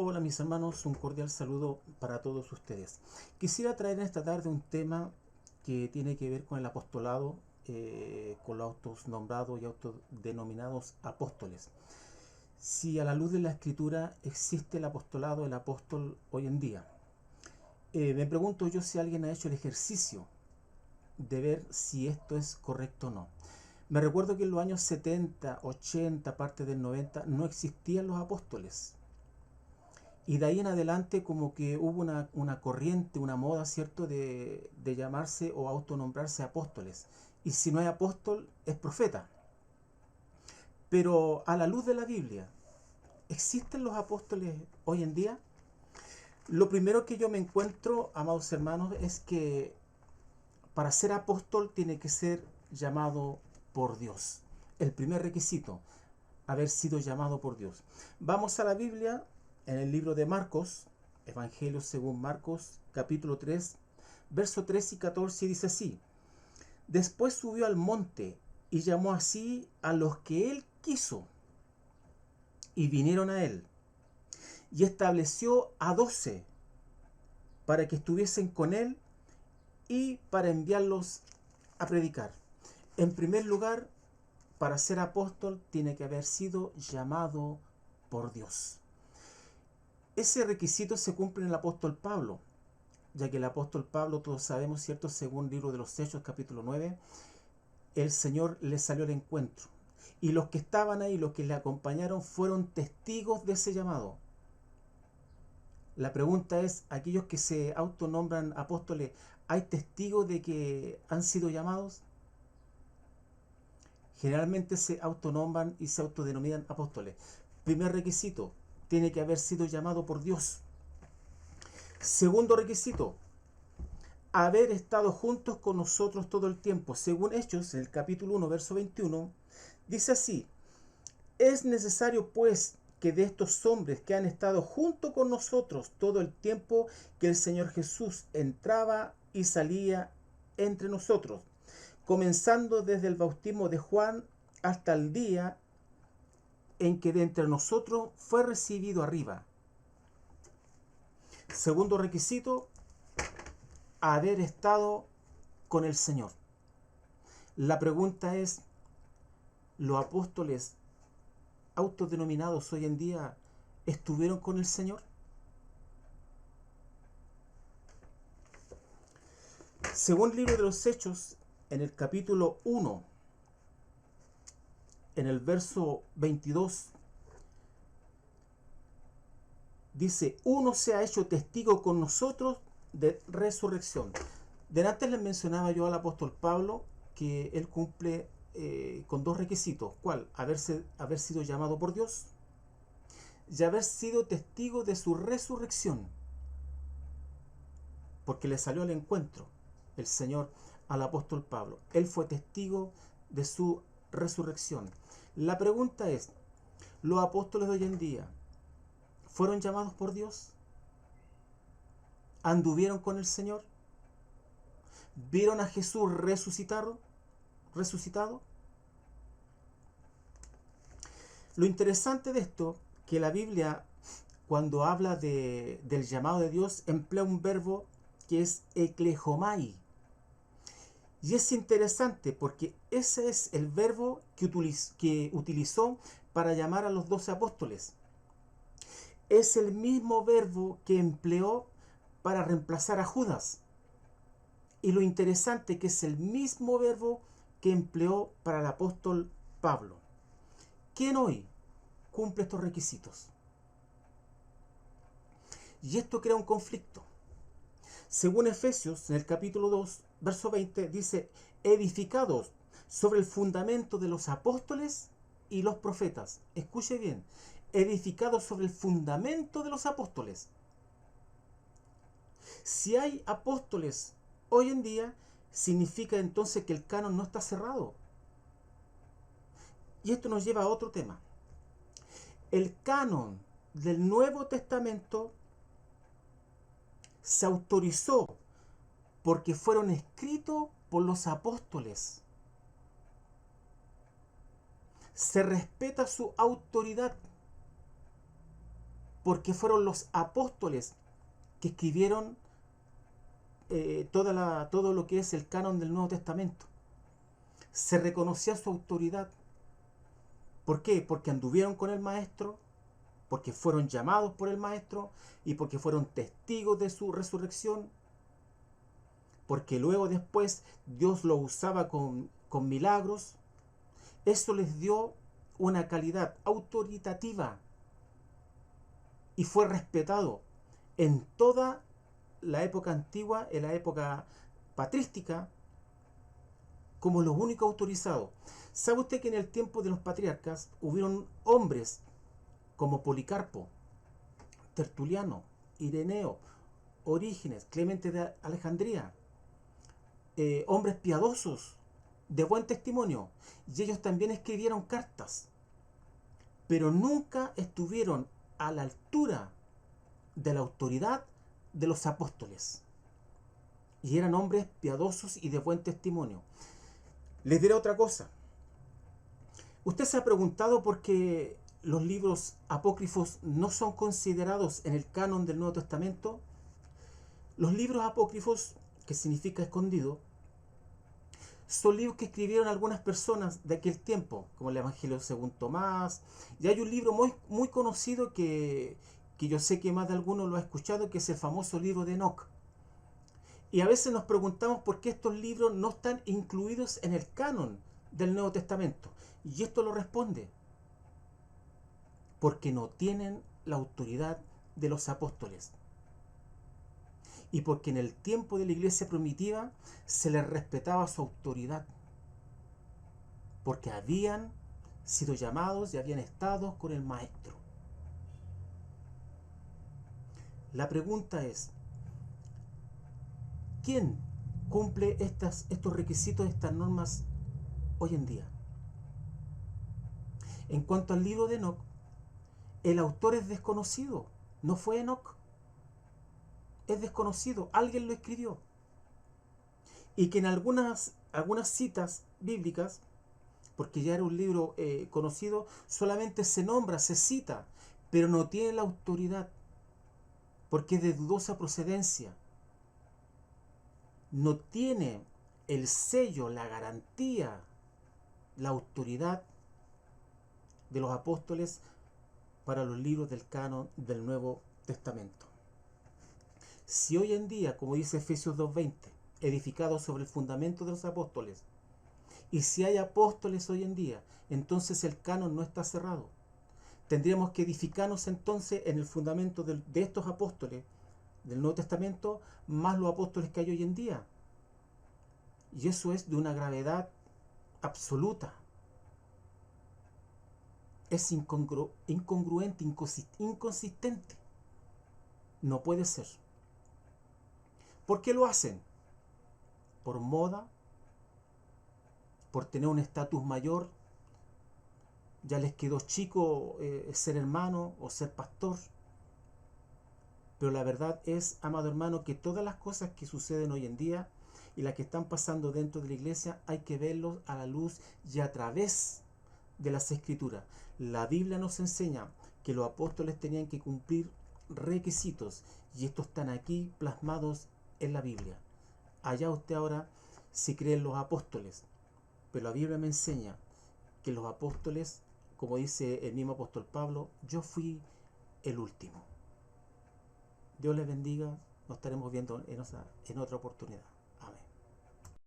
Hola mis hermanos, un cordial saludo para todos ustedes. Quisiera traer en esta tarde un tema que tiene que ver con el apostolado, con los autonombrados y autodenominados apóstoles. Si a la luz de la Escritura existe el apostolado, el apóstol hoy en día. Me pregunto yo si alguien ha hecho el ejercicio de ver si esto es correcto o no. Me recuerdo que en los años 70, 80, parte del 90, no existían los apóstoles. Y de ahí en adelante como que hubo una corriente, una moda, ¿cierto?, de llamarse o autonombrarse apóstoles. Y si no es apóstol, es profeta. Pero a la luz de la Biblia, ¿existen los apóstoles hoy en día? Lo primero que yo me encuentro, amados hermanos, es que para ser apóstol tiene que ser llamado por Dios. El primer requisito, haber sido llamado por Dios. Vamos a la Biblia, en el libro de Marcos, Evangelio según Marcos, capítulo 3, verso 3 y 14, dice así: Después subió al monte y llamó así a los que él quiso, y vinieron a él, y estableció a 12 para que estuviesen con él y para enviarlos a predicar. En primer lugar, para ser apóstol tiene que haber sido llamado por Dios. Ese requisito se cumple en el apóstol Pablo, ya que el apóstol Pablo, todos sabemos, ¿cierto?, según el libro de los Hechos, capítulo 9, el Señor le salió al encuentro. Y los que estaban ahí, los que le acompañaron, fueron testigos de ese llamado. La pregunta es, aquellos que se autonombran apóstoles, ¿hay testigos de que han sido llamados? Generalmente se autonombran y se autodenominan apóstoles. Primer requisito, tiene que haber sido llamado por Dios. Segundo requisito, haber estado juntos con nosotros todo el tiempo. Según Hechos, en el capítulo 1, verso 21, dice así: Es necesario pues que de estos hombres que han estado junto con nosotros todo el tiempo que el Señor Jesús entraba y salía entre nosotros, comenzando desde el bautismo de Juan hasta el día en que de entre nosotros fue recibido arriba. Segundo requisito, haber estado con el Señor. La pregunta es, ¿los apóstoles autodenominados hoy en día estuvieron con el Señor? Según el libro de los Hechos, en el capítulo 1, en el verso 22, dice: uno se ha hecho testigo con nosotros de resurrección. Delante les mencionaba yo al apóstol Pablo que él cumple con dos requisitos. ¿Cuál? Haber sido llamado por Dios y haber sido testigo de su resurrección, porque le salió al encuentro el Señor al apóstol Pablo. Él fue testigo de su resurrección. La pregunta es, ¿los apóstoles de hoy en día fueron llamados por Dios? ¿Anduvieron con el Señor? ¿Vieron a Jesús resucitado? Lo interesante de esto, que la Biblia, cuando habla del llamado de Dios, emplea un verbo que es eklejomai. Y es interesante porque ese es el verbo que utilizó para llamar a los 12 apóstoles. Es el mismo verbo que empleó para reemplazar a Judas. Y lo interesante que es el mismo verbo que empleó para el apóstol Pablo. ¿Quién hoy cumple estos requisitos? Y esto crea un conflicto. Según Efesios, en el capítulo 2, verso 20, dice: edificados sobre el fundamento de los apóstoles y los profetas. Escuche bien, edificados sobre el fundamento de los apóstoles. Si hay apóstoles hoy en día, significa entonces que el canon no está cerrado. Y esto nos lleva a otro tema. El canon del Nuevo Testamento se autorizó porque fueron escritos por los apóstoles. Se respeta su autoridad porque fueron los apóstoles que escribieron todo lo que es el canon del Nuevo Testamento. Se reconocía su autoridad. ¿Por qué? Porque anduvieron con el Maestro, porque fueron llamados por el Maestro y porque fueron testigos de su resurrección, porque luego después Dios lo usaba con milagros. Eso les dio una calidad autoritativa y fue respetado en toda la época antigua, en la época patrística, como los únicos autorizados. ¿Sabe usted que en el tiempo de los patriarcas hubieron hombres como Policarpo, Tertuliano, Ireneo, Orígenes, Clemente de Alejandría, hombres piadosos, de buen testimonio, y ellos también escribieron cartas, pero nunca estuvieron a la altura de la autoridad de los apóstoles, y eran hombres piadosos y de buen testimonio. Les diré otra cosa. ¿Usted se ha preguntado por qué los libros apócrifos no son considerados en el canon del Nuevo Testamento? Los libros apócrifos, que significa escondido, son libros que escribieron algunas personas de aquel tiempo, como el Evangelio según Tomás. Y hay un libro muy conocido que yo sé que más de alguno lo ha escuchado, que es el famoso libro de Enoc. Y a veces nos preguntamos por qué estos libros no están incluidos en el canon del Nuevo Testamento. Y esto lo responde: porque no tienen la autoridad de los apóstoles. Y porque en el tiempo de la iglesia primitiva se les respetaba su autoridad. Porque habían sido llamados y habían estado con el Maestro. La pregunta es: ¿quién cumple estos requisitos, estas normas hoy en día? En cuanto al libro de Enoc, el autor es desconocido. No fue Enoc. Es desconocido. Alguien lo escribió. Y que en algunas citas bíblicas, porque ya era un libro conocido, solamente se nombra, se cita, pero no tiene la autoridad, porque es de dudosa procedencia. No tiene el sello, la garantía, la autoridad de los apóstoles para los libros del canon del Nuevo Testamento. Si hoy en día, como dice Efesios 2:20, edificados sobre el fundamento de los apóstoles, y si hay apóstoles hoy en día, entonces el canon no está cerrado. Tendríamos que edificarnos entonces en el fundamento de estos apóstoles del Nuevo Testamento, más los apóstoles que hay hoy en día. Y eso es de una gravedad absoluta. Es incongruente, inconsistente. No puede ser. ¿Por qué lo hacen? ¿Por moda? ¿Por tener un estatus mayor? ¿Ya les quedó chico ser hermano o ser pastor? Pero la verdad es, amado hermano, que todas las cosas que suceden hoy en día y las que están pasando dentro de la iglesia hay que verlos a la luz y a través de las Escrituras. La Biblia nos enseña que los apóstoles tenían que cumplir requisitos y estos están aquí plasmados en la Biblia. Allá usted ahora si cree en los apóstoles, pero la Biblia me enseña que los apóstoles, como dice el mismo apóstol Pablo, yo fui el último. Dios les bendiga, nos estaremos viendo en otra oportunidad.